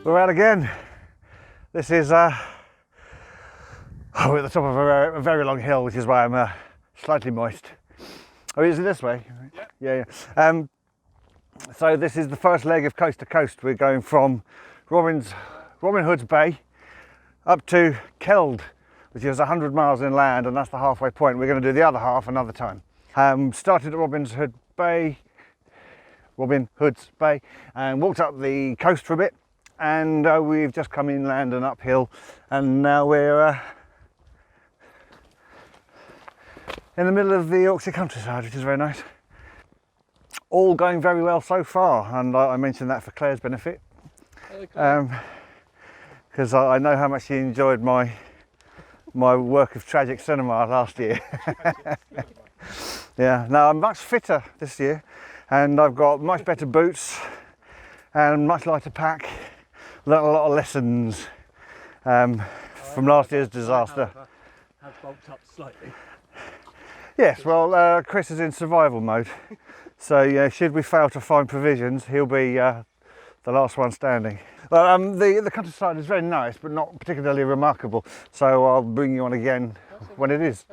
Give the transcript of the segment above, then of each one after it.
We're out again. This is we're at the top of a very long hill, which is why I'm slightly moist. Oh, is it this way? Yeah. So this is the first leg of coast to coast. We're going from Robin Hood's Bay up to Keld, which is 100 miles inland, and that's the halfway point. We're going to do the other half another time. Started at Robin Hood's Bay, and walked up the coast for a bit. And we've just come inland and uphill, and now we're in the middle of the Yorkshire countryside, which is very nice. All going very well so far, and I mentioned that for Claire's benefit, because I know how much she enjoyed my work of tragic cinema last year. Yeah, now I'm much fitter this year, and I've got much better boots and much lighter pack. Learned a lot of lessons from last year's disaster. Have bulked up slightly. Yes, well, Chris is in survival mode, so yeah, should we fail to find provisions, he'll be the last one standing. Well, the countryside is very nice, but not particularly remarkable, so I'll bring you on again when it is.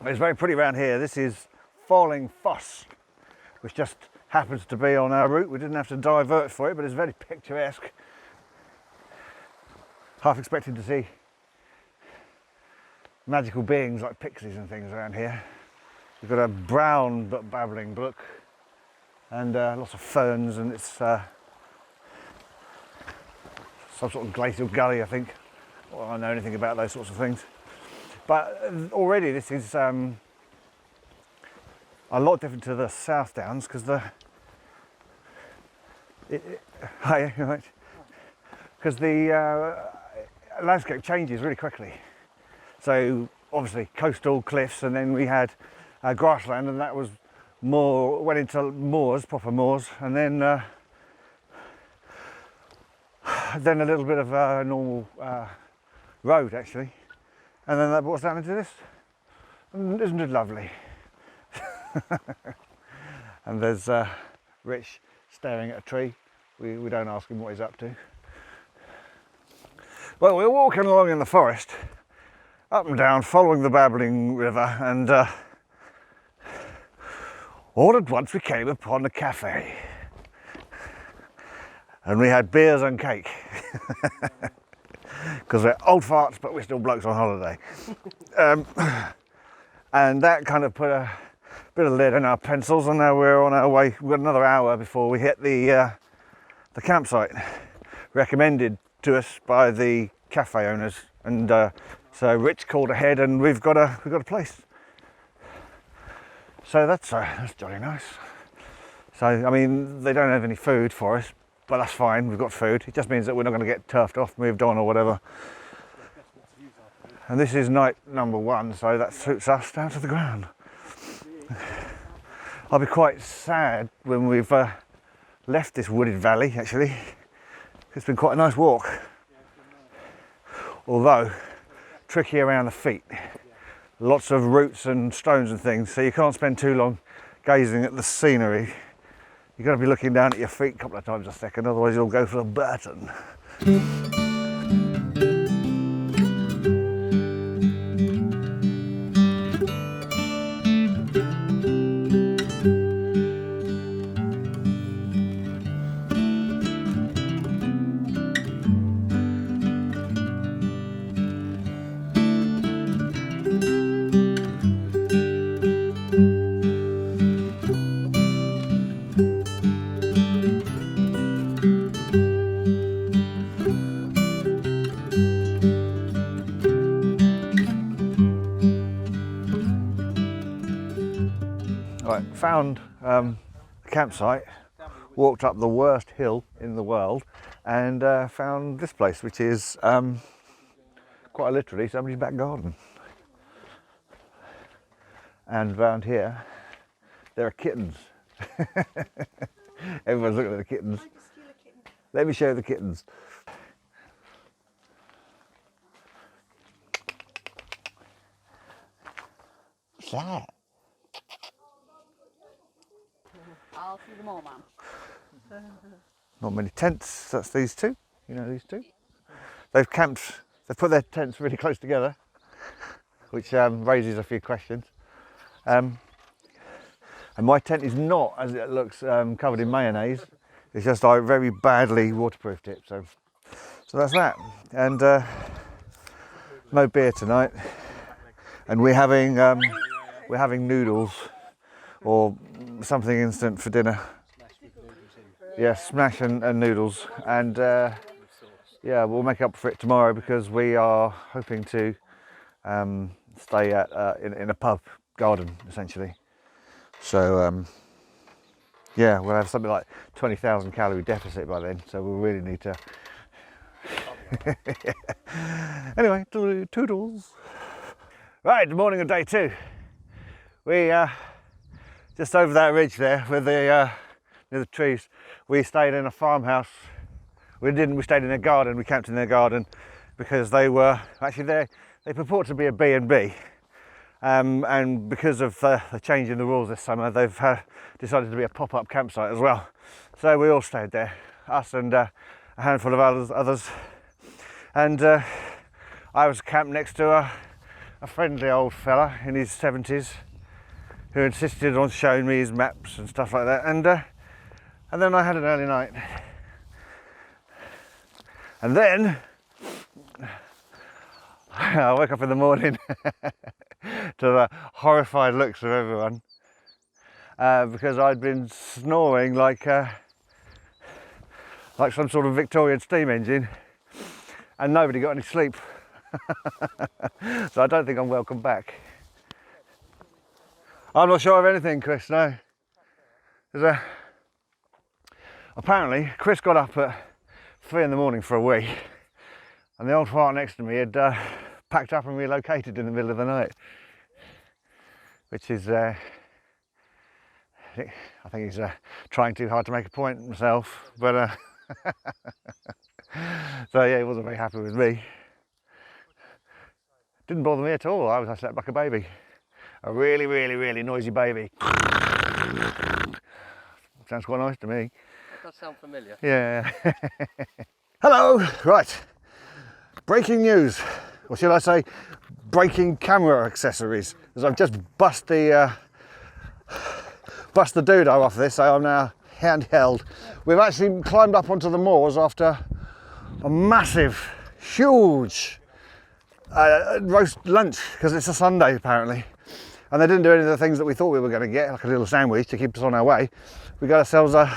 It's very pretty around here. This is Falling Foss, which just happens to be on our route. We didn't have to divert for it, but it's very picturesque. Half expected to see magical beings like pixies and things around here. We've got a brown but babbling brook, and lots of ferns, and it's some sort of glacial gully, I think. Well, I don't know anything about those sorts of things. But already this is a lot different to the South Downs, because the landscape changes really quickly. So obviously coastal cliffs, and then we had grassland, and that was went into moors, proper moors, and then a little bit of a normal road actually. And then that brought us down into this. Isn't it lovely? And there's Rich staring at a tree. We don't ask him what he's up to. Well, we're walking along in the forest, up and down, following the babbling river, and all at once we came upon a cafe. And we had beers and cake. Because we're old farts, but we're still blokes on holiday. And that kind of put a bit of lead in our pencils, and now we're on our way. We've got another hour before we hit the campsite, recommended to us by the cafe owners. And so Rich called ahead, and we've got a place. So that's jolly nice. So I mean, they don't have any food for us, but that's fine, we've got food. It just means that we're not going to get turfed off, moved on or whatever. And this is night number 1, so that suits us down to the ground. I'll be quite sad when we've left this wooded valley, actually. It's been quite a nice walk. Although, tricky around the feet. Lots of roots and stones and things, so you can't spend too long gazing at the scenery. You've got to be looking down at your feet a couple of times a second, otherwise you'll go for a Burton. Right, found a campsite, walked up the worst hill in the world, and found this place, which is quite literally somebody's back garden. And round here There are kittens. Everyone's looking at the kittens. I could steal a kitten. Let me show you the kittens. What's that? I'll see them all, ma'am. Not many tents. That's these two. You know these two. They've camped. They've put their tents really close together, which raises a few questions. And my tent is not, as it looks, covered in mayonnaise. It's just I very badly waterproofed it. So that's that. And no beer tonight. And we're having noodles or something instant for dinner. Yeah, smash and noodles. And yeah, we'll make up for it tomorrow because we are hoping to stay at in a pub garden essentially. So yeah, we'll have something like 20,000 calorie deficit by then. So we'll really need to. Anyway, toodles. Right, the morning of day 2. We just over that ridge there with the near the trees. We stayed in a farmhouse. We stayed in their garden. We camped in their garden because they were actually there. They purport to be a B&B, and because of the change in the rules this summer, they've decided to be a pop-up campsite as well. So we all stayed there, us and a handful of others. And I was camped next to a friendly old fella in his 70s who insisted on showing me his maps and stuff like that. And then I had an early night. And then I woke up in the morning to the horrified looks of everyone because I'd been snoring like some sort of Victorian steam engine, and nobody got any sleep. So I don't think I'm welcome back. I'm not sure of anything, Chris, no. Apparently, Chris got up at 3 in the morning for a wee, and the old fart next to me had packed up and relocated in the middle of the night, which is, I think he's trying too hard to make a point himself, but so yeah, he wasn't very happy with me. Didn't bother me at all. I slept like a baby, a really, really, really noisy baby. Sounds quite nice to me. That does sound familiar. Yeah. Hello. Right. Breaking news, or should I say, breaking camera accessories. As I've just bust the doodah off this, so I'm now handheld. We've actually climbed up onto the moors after a massive, huge roast lunch, because it's a Sunday apparently, and they didn't do any of the things that we thought we were going to get, like a little sandwich to keep us on our way. We got ourselves a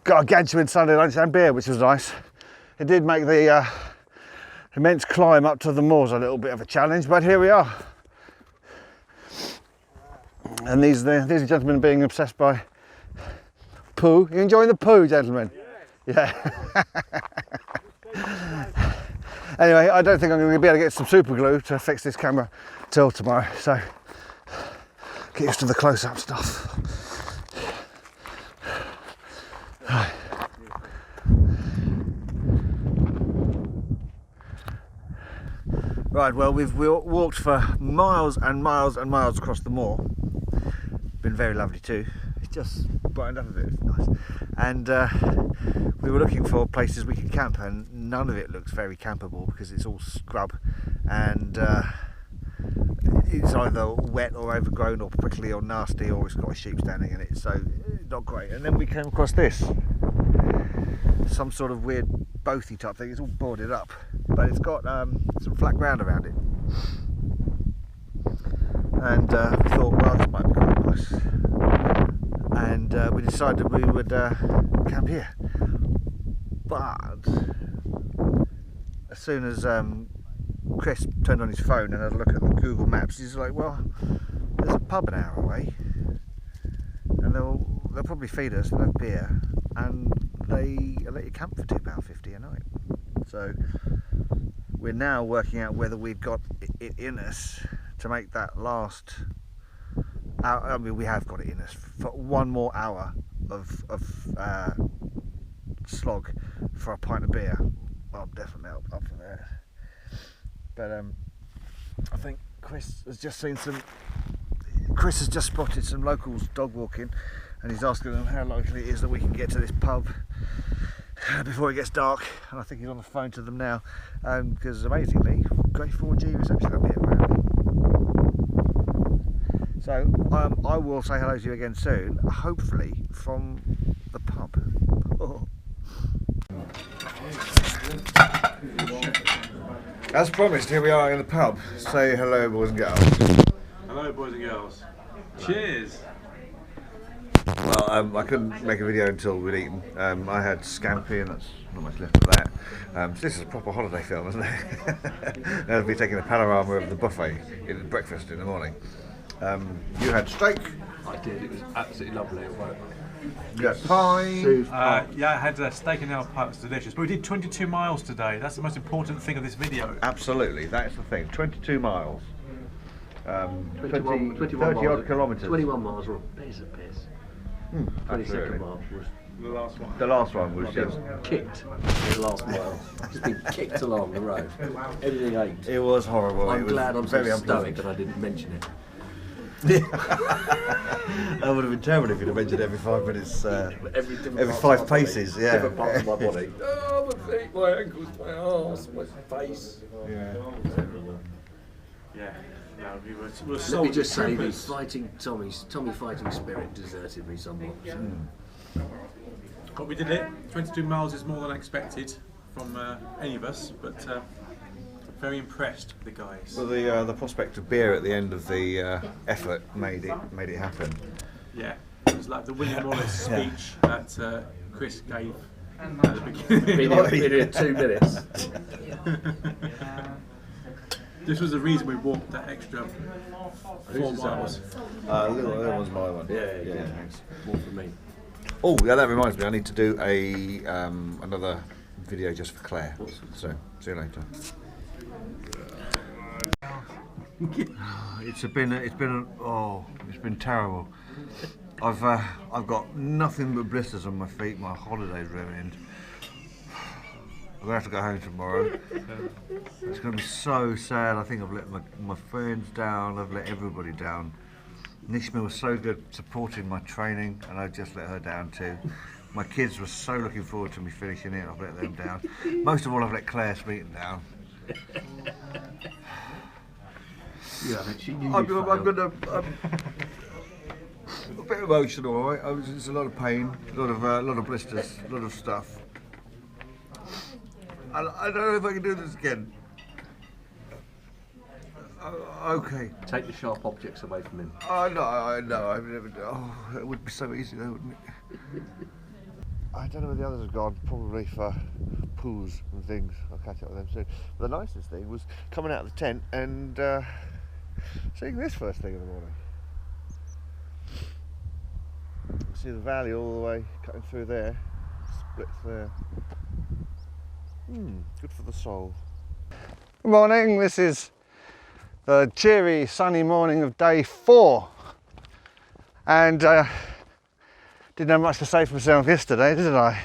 gargantuan Sunday lunch and beer, which was nice. It did make the immense climb up to the moors a little bit of a challenge, but here we are. And these gentlemen being obsessed by poo. You enjoying the poo, gentlemen? Yeah. Anyway, I don't think I'm going to be able to get some super glue to fix this camera till tomorrow, so get used to the close-up stuff. Right, well, we've walked for miles and miles and miles across the moor. Been very lovely too. It's just brightened up a bit, it's nice. And we were looking for places we could camp, and none of it looks very campable because it's all scrub and it's either wet or overgrown or prickly or nasty, or it's got a sheep standing in it, so not great. And then we came across this, some sort of weird boathy type thing. It's all boarded up, but it's got some flat ground around it, and we thought, well, this might be quite nice, and we decided we would camp here. But as soon as Chris turned on his phone and had a look at the Google Maps, he's like, well, there's a pub an hour away, and they'll probably feed us, we'll have beer, and they let you camp for £2.50 a night. So we're now working out whether we've got it in us to make that last I mean, we have got it in us for one more hour of slog for a pint of beer. Well, I'm definitely up for that. But I think Chris has just spotted some locals dog walking, and he's asking them how likely it is that we can get to this pub before it gets dark. And I think he's on the phone to them now, because amazingly, great 4G reception up here apparently. So I will say hello to you again soon, hopefully from the pub. Oh. As promised, here we are in the pub. Say hello, boys and girls. Hello, boys and girls. Cheers. Well, I couldn't make a video until we'd eaten. I had scampi, and that's not much left of that. So this is a proper holiday film, isn't it? I'll be taking a panorama of the buffet at breakfast in the morning. You had steak. I did. It was absolutely lovely. You had pie. Yeah, I had steak and ale pie. It was delicious. But we did 22 miles today. That's the most important thing of this video. Absolutely, that's the thing. 22 miles. 21 30 miles. odd kilometres. 21 miles were a piece of piss. 22nd mile was The last one. The last one was just... kicked in the last mile. Just been kicked along the road. Everything ached. It was horrible. I'm It was glad I'm very so stoic unpleasant. that I didn't mention it. That would have been terrible if you'd have mentioned every 5 minutes, Every different every parts 5 of my body, paces, yeah. Different parts of my body. Oh, my feet, my ankles, my arse, my face. Yeah. Yeah. No, we were Let so me just say, the fighting Tommy fighting spirit deserted me somewhat. But we did it. 22 miles is more than I expected from any of us, but very impressed with the guys. Well, the prospect of beer at the end of the effort made it happen. Yeah, it was like the William Wallace speech that Chris gave at the beginning. Been here 2 minutes. This was the reason we walked that extra 4 miles. Little one's my one. Yeah. Thanks. More for me. Oh, yeah, that reminds me. I need to do a another video just for Claire. So, see you later. It's been terrible. I've got nothing but blisters on my feet. My holiday's ruined. I'm gonna have to go home tomorrow. It's gonna be so sad. I think I've let my friends down. I've let everybody down. Nishma was so good supporting my training, and I just let her down too. My kids were so looking forward to me finishing it. I've let them down. Most of all, I've let Claire Smeaton down. Yeah, she knew I'm you'd a bit emotional, all right? It's a lot of pain, a lot of blisters, a lot of stuff. I don't know if I can do this again. Okay. Take the sharp objects away from him. I know. I've never. Oh, it would be so easy though, wouldn't it? I don't know where the others have gone. Probably for poos and things. I'll catch up with them soon. But the nicest thing was coming out of the tent and seeing this first thing in the morning. See the valley all the way cutting through there. Splits there. Good for the soul. Good morning. This is the cheery, sunny morning of day 4, and didn't have much to say for myself yesterday, did I?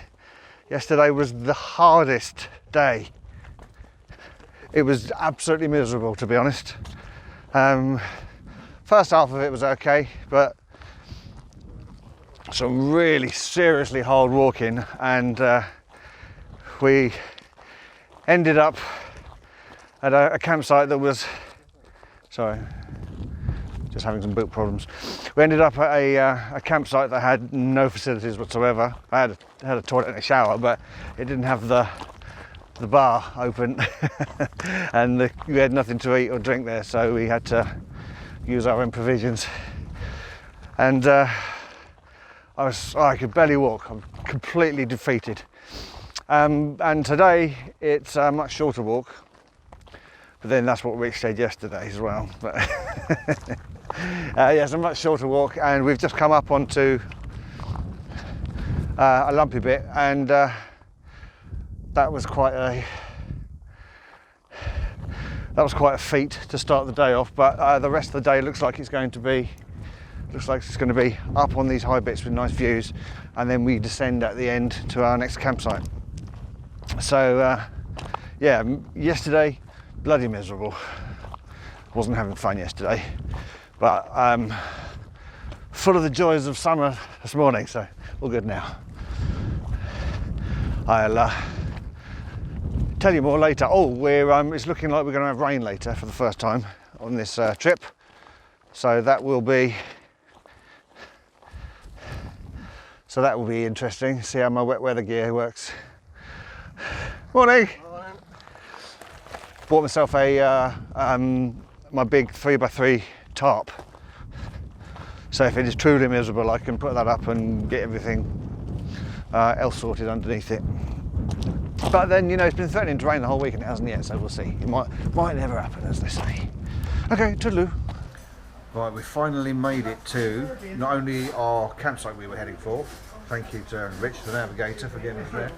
Yesterday was the hardest day. It was absolutely miserable, to be honest. First half of it was okay, but some really seriously hard walking, and we ended up at a campsite that was, sorry, just having some boot problems. We ended up at a campsite that had no facilities whatsoever. I had a toilet and a shower, but it didn't have the bar open, and we had nothing to eat or drink there, so we had to use our own provisions. And I could barely walk. I'm completely defeated. And today it's a much shorter walk, but then that's what Rich said yesterday as well. But yeah, it's a much shorter walk, and we've just come up onto a lumpy bit, and that was quite a feat to start the day off. But the rest of the day looks like it's going to be Looks like it's going to be up on these high bits with nice views, and then we descend at the end to our next campsite. So yeah, yesterday bloody miserable. Wasn't having fun yesterday, but full of the joys of summer this morning, so all good now. I'll tell you more later. Oh, it's looking like we're going to have rain later for the first time on this trip, so that will be interesting. See how my wet weather gear works. Morning. Bought myself a my big 3x3 tarp, so if it is truly miserable I can put that up and get everything else sorted underneath it. But then, you know, it's been threatening to rain the whole week and it hasn't yet, so we'll see. It might never happen, as they say. Okay, toodaloo. Right, we finally made it to not only our campsite we were heading for, thank you to Rich, the navigator, for getting us there,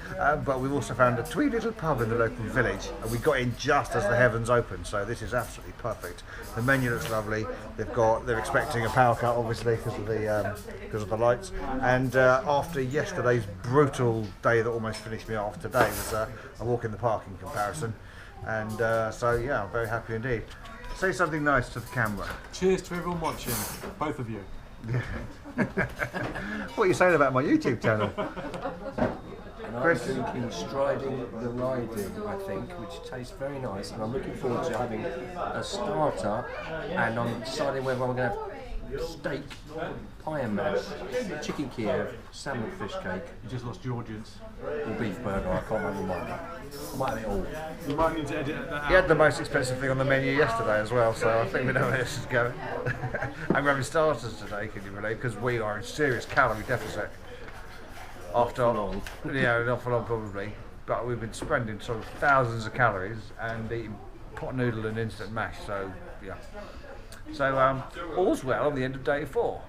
but we've also found a twee little pub in the local village, and we got in just as the heavens opened, so this is absolutely perfect. The menu looks lovely. They're expecting a power cut, obviously, because of the lights. And after yesterday's brutal day that almost finished me off, today was a walk in the park in comparison. And so yeah, I'm very happy indeed. Say something nice to the camera. Cheers to everyone watching, both of you. What are you saying about my YouTube channel? And I'm drinking Striding the Riding, I think, which tastes very nice. And I'm looking forward to having a starter. And I'm deciding whether I'm going to have steak, pie and mash, chicken Kiev, salmon fish cake. You just lost your audience. Or beef burger. I can't remember mine. I might have it all. You might need to edit that out. He had the most expensive thing on the menu yesterday as well, so I think we know where this is going. I'm having starters today, can you believe? Because we are in serious calorie deficit. After long. Yeah, not for long probably. But we've been spending sort of thousands of calories and eating pot noodle and instant mash, so yeah. So all's well on the end of day 4.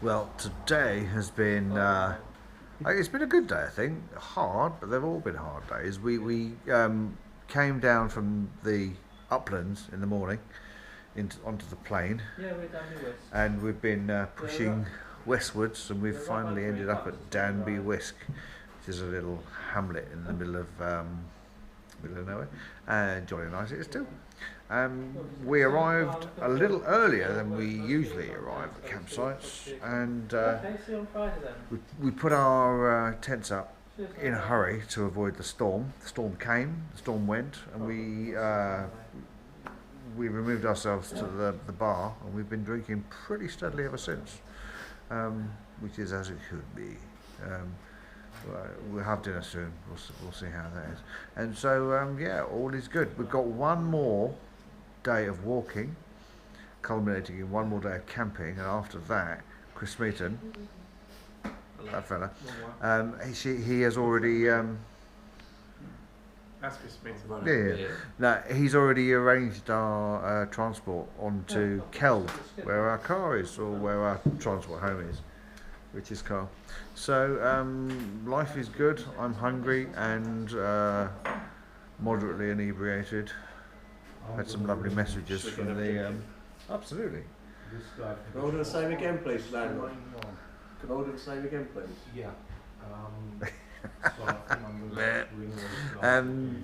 Well, today has been it's been a good day, I think. Hard, but they've all been hard days. We came down from the uplands in the morning onto the plain, and we've been pushing westwards, and we've finally ended up at Danby Wisk, which is a little hamlet in the middle of nowhere, and jolly nice it is too. We arrived a little earlier than we usually arrive at campsites, and we put our tents up in a hurry to avoid the storm. The storm came, the storm went, and we removed ourselves to the bar, and we've been drinking pretty steadily ever since, which is as it should be. We'll have dinner soon. We'll see how that is. And so yeah, all is good. We've got one more day of walking, culminating in one more day of camping, and after that, Chris Smeaton, that fella, he has already. That's Chris Smith. Yeah. No, he's already arranged our transport onto Kelb, where our car is, or where our transport home is, which is car. So life is good. I'm hungry and moderately inebriated. Had some lovely messages from the. Absolutely. Can I order the same again, please, landlord? Can I order the same again, please? Yeah.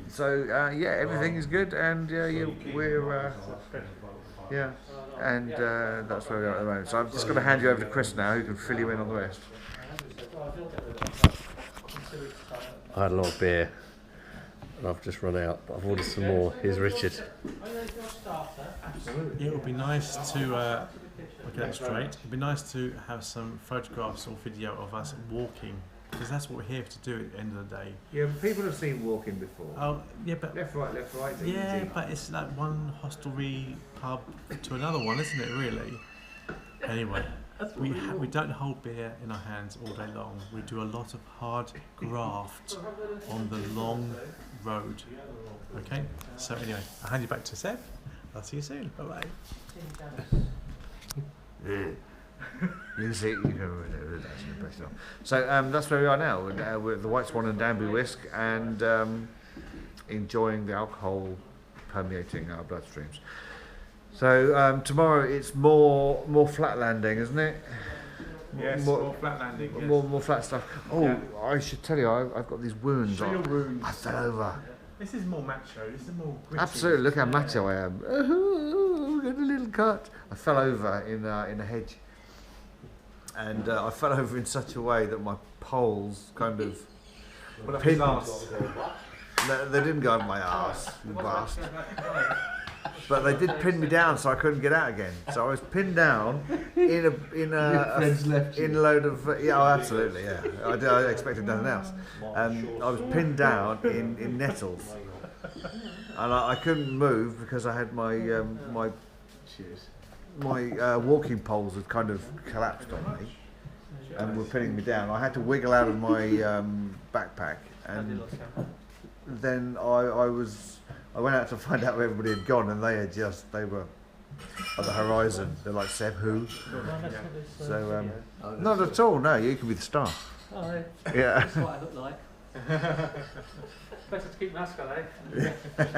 So yeah, everything is good, and we're and that's where we are at the moment. So I'm just going to hand you over to Chris now, who can fill you in on the rest. I had a lot of beer and I've just run out, but I've ordered some more. Here's Richard. It would be nice to look at that straight. It'd be nice to have some photographs or video of us walking, because that's what we're here to do at the end of the day. Yeah, but people have seen walking before. Oh, yeah, but Left, right. yeah, but it's like one hostelry pub to another one, isn't it? Really. Anyway, we don't hold beer in our hands all day long. We do a lot of hard graft on the long road. Okay. So anyway, I'll hand you back to Seb. I'll see you soon. Bye bye. You see, so that's where we are now. We're at the White Swan and Danby Wisk, and enjoying the alcohol permeating our bloodstreams. So tomorrow it's more flat landing, isn't it? Yes, more flat landing. Yes. More flat stuff. Oh, Yeah. I should tell you, I've got these wounds. Show your wounds. I fell over. This is more macho. This is more gritty. Absolutely, look how macho I am. Oh, got a little cut. I fell over in a hedge, and I fell over in such a way that my poles kind of Put up pinned. his arse. They didn't go over my arse, you bastard. But they did pin me down, so I couldn't get out again. So I was pinned down in a load of yeah, oh, absolutely, yeah. I expected nothing else. I was pinned down in nettles, and I couldn't move because I had my walking poles had kind of collapsed on me and were pinning me down. I had to wiggle out of my backpack, and then I went out to find out where everybody had gone, and they were at the horizon. They're like, Seb, who? So, not at all, no, you can be the star. Oh, Yeah. that's what I look like. Better to keep mask on, eh?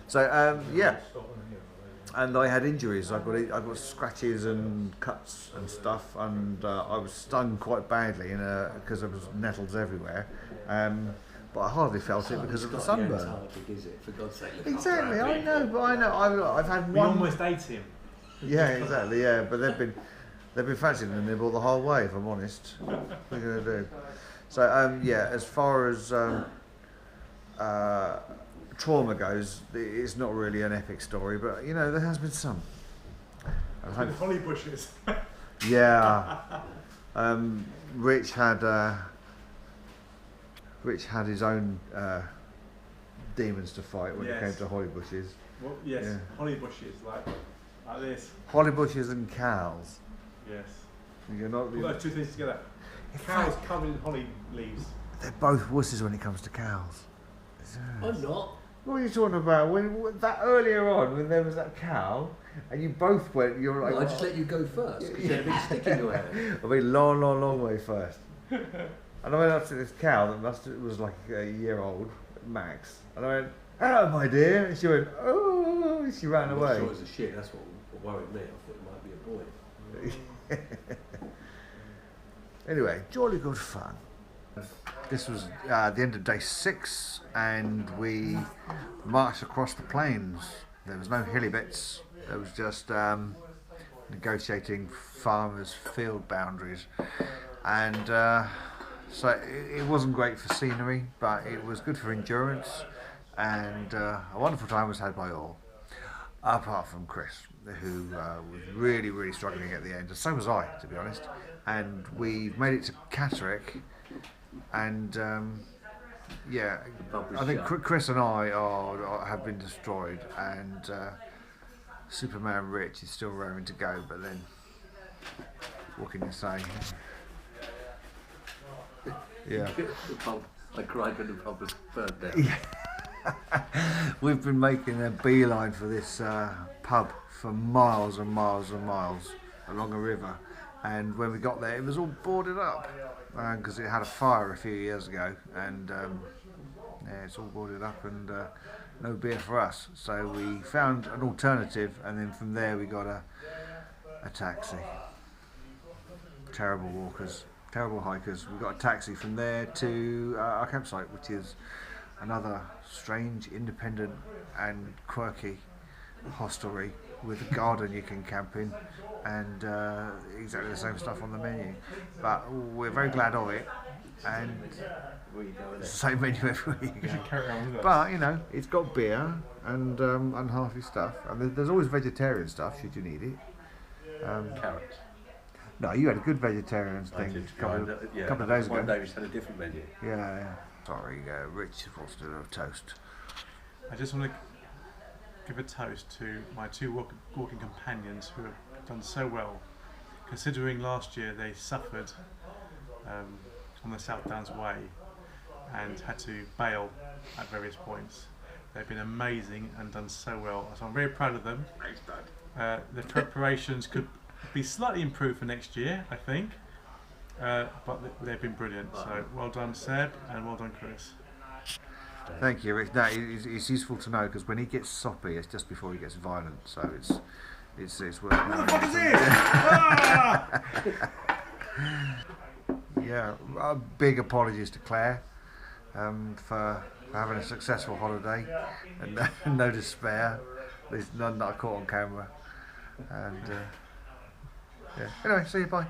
So, yeah. And I had injuries. I got scratches and cuts and stuff, and I was stung quite badly because there was nettles everywhere. But I hardly felt it because of the sunburn. Antarctic, is it? For God's sake. Exactly, I know. I've had We one. almost ate him. Yeah, exactly. Yeah, but they've been fancying the nibble the whole way. If I'm honest, what are you gonna do? So yeah, as far as trauma goes, it's not really an epic story, but you know there has been some. And holly bushes. Yeah, Rich had his own demons to fight when it came Yes. to holly bushes. Well, yes, Yeah. holly bushes like this. Holly bushes and cows. Yes. You're not. Put those two things together. Cows covered in holly leaves. They're both wusses when it comes to cows. I'm not. What are you talking about? When that earlier on, when there was that cow, and you both went, you're like, Well, I just let you go first because you had a big stick in your hand. I've been long way first. And I went up to this cow that was like a year old, Max. And I went, hello, my dear. And she went, oh, and she ran I'm away. sure it was a shit. That's what worried me. I thought it might be a boy. Anyway, jolly good fun. This was the end of day 6, and we marched across the plains. There was no hilly bits. There was just negotiating farmers' field boundaries, and so it wasn't great for scenery, but it was good for endurance, and a wonderful time was had by all, apart from Chris, who was really struggling at the end, and so was I, to be honest. And we made it to Catterick, and yeah, I think Chris and I have been destroyed, and Superman Rich is still raring to go, but then what can you say? Yeah. The pub. I cried when the pub was burnt down. We've been making a beeline for this pub for miles and miles and miles along a river, and when we got there it was all boarded up because it had a fire a few years ago, and yeah, it's all boarded up, and no beer for us, so we found an alternative, and then from there we got a taxi. Terrible walkers, terrible hikers. We got a taxi from there to our campsite, which is another strange, independent and quirky hostelry with a garden you can camp in, and exactly the same stuff on the menu. But we're very glad of it, and it's the same menu everywhere you go. Carry on with it. But you know, it's got beer and unhealthy stuff, and there's always vegetarian stuff should you need it. Carrots. No, you had a good vegetarian thing a couple of days ago. One day we just had a different menu. Yeah. Sorry, Rich wants to do a toast. I just want to give a toast to my two walking companions who have done so well, considering last year they suffered on the South Downs Way and had to bail at various points. They've been amazing and done so well, so I'm very proud of them. Thanks, Dad. The preparations could be slightly improved for next year, I think, but they've been brilliant. So well done, Seb, and well done, Chris. Thank you, Rich. No, it's useful to know because when he gets soppy, it's just before he gets violent. So it's worth knowing. Yeah, big apologies to Claire for having a successful holiday and no despair. There's none that I caught on camera. And yeah. Anyway, see you. Bye.